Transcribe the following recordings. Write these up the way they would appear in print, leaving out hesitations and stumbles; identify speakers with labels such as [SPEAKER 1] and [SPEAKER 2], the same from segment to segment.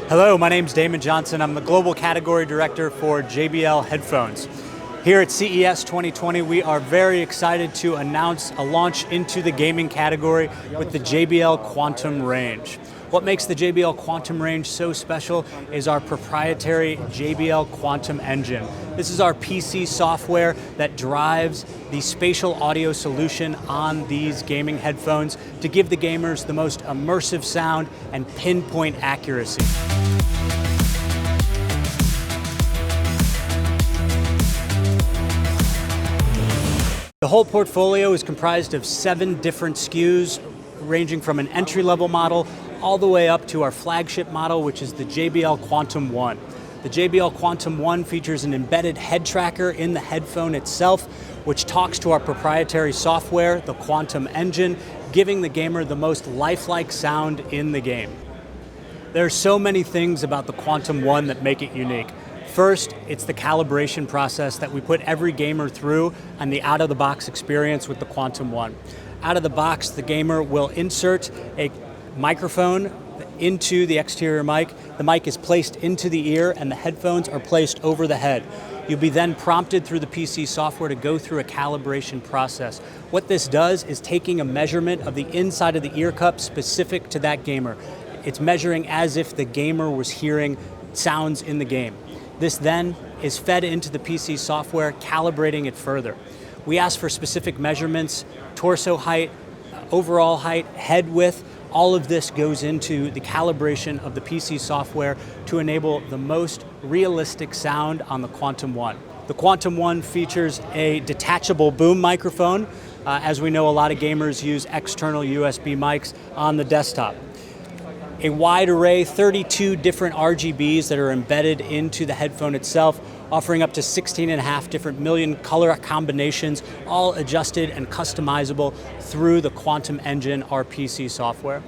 [SPEAKER 1] Hello, my name's Damon Johnson. I'm the Global Category Director for JBL headphones. Here at CES 2020, we are very excited to announce a launch into the gaming category with the JBL Quantum range. What makes the JBL Quantum range so special is our proprietary JBL Quantum engine. This is our PC software that drives the spatial audio solution on these gaming headphones to give the gamers the most immersive sound and pinpoint accuracy. The whole portfolio is comprised of 7 different SKUs, ranging from an entry-level model all the way up to our flagship model, which is the JBL Quantum 1. The JBL Quantum 1 features an embedded head tracker in the headphone itself, which talks to our proprietary software, the Quantum engine, giving the gamer the most lifelike sound in the game. There are so many things about the Quantum 1 that make it unique. First, it's the calibration process that we put every gamer through and the out-of-the-box experience with the Quantum 1. Out of the box, the gamer will insert a microphone into the exterior mic. The mic is placed into the ear and the headphones are placed over the head. You'll be then prompted through the PC software to go through a calibration process. What this does is taking a measurement of the inside of the ear cup specific to that gamer. It's measuring as if the gamer was hearing sounds in the game. This then is fed into the PC software, calibrating it further. We ask for specific measurements, torso height, overall height, head width. All of this goes into the calibration of the PC software to enable the most realistic sound on the Quantum 1. The Quantum 1 features a detachable boom microphone. As we know, a lot of gamers use external USB mics on the desktop. A wide array, 32 different RGBs that are embedded into the headphone itself, offering up to 16.5 different million color combinations, all adjusted and customizable through the Quantum engine, our PC software.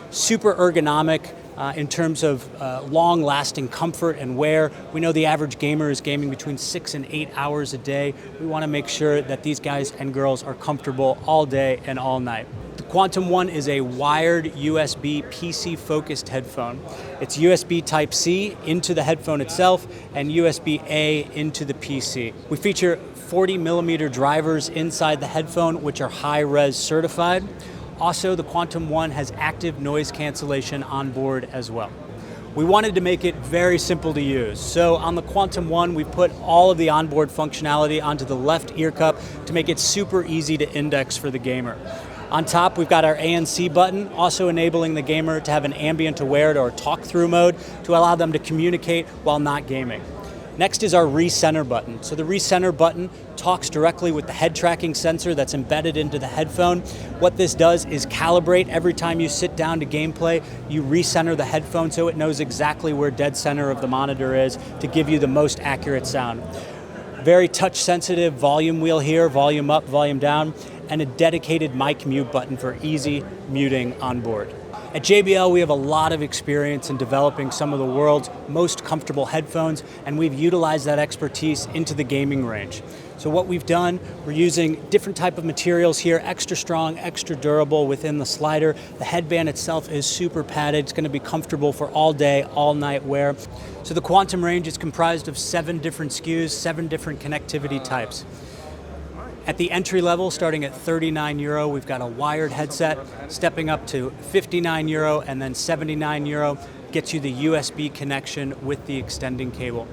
[SPEAKER 1] Super ergonomic in terms of long-lasting comfort and wear. We know the average gamer is gaming between 6 and 8 hours a day. We want to make sure that these guys and girls are comfortable all day and all night. The Quantum 1 is a wired USB PC-focused headphone. It's USB Type-C into the headphone itself and USB-A into the PC. We feature 40mm drivers inside the headphone, which are high-res certified. Also, the Quantum 1 has active noise cancellation on board as well. We wanted to make it very simple to use. So on the Quantum 1, we put all of the onboard functionality onto the left ear cup to make it super easy to index for the gamer. On top, we've got our ANC button, also enabling the gamer to have an ambient aware or talk-through mode to allow them to communicate while not gaming. Next is our recenter button. So the recenter button talks directly with the head tracking sensor that's embedded into the headphone. What this does is calibrate every time you sit down to gameplay, you recenter the headphone so it knows exactly where dead center of the monitor is to give you the most accurate sound. Very touch sensitive volume wheel here, volume up, volume down, and a dedicated mic mute button for easy muting on board. At JBL, we have a lot of experience in developing some of the world's most comfortable headphones, and we've utilized that expertise into the gaming range. So what we've done, we're using different type of materials here, extra strong, extra durable within the slider. The headband itself is super padded. It's going to be comfortable for all day, all night wear. So the Quantum range is comprised of 7 different SKUs, 7 different connectivity types. At the entry level, starting at €39, we've got a wired headset, stepping up to €59 and then €79 gets you the USB connection with the extending cable.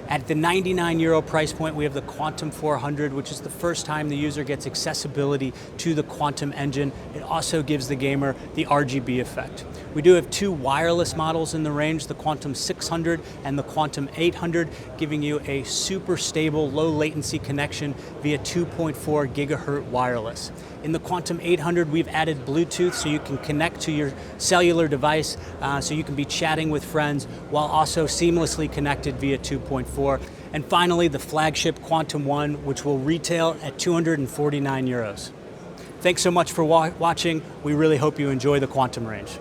[SPEAKER 1] At the €99 price point, we have the Quantum 400, which is the first time the user gets accessibility to the Quantum engine. It also gives the gamer the RGB effect. We do have 2 wireless models in the range, the Quantum 600 and the Quantum 800, giving you a super stable, low latency connection via 2.4 gigahertz wireless. In the Quantum 800, we've added Bluetooth so you can connect to your cellular device so you can be chatting with friends while also seamlessly connected via 2.4. And finally, the flagship Quantum 1, which will retail at €249. Thanks so much for watching. We really hope you enjoy the Quantum range.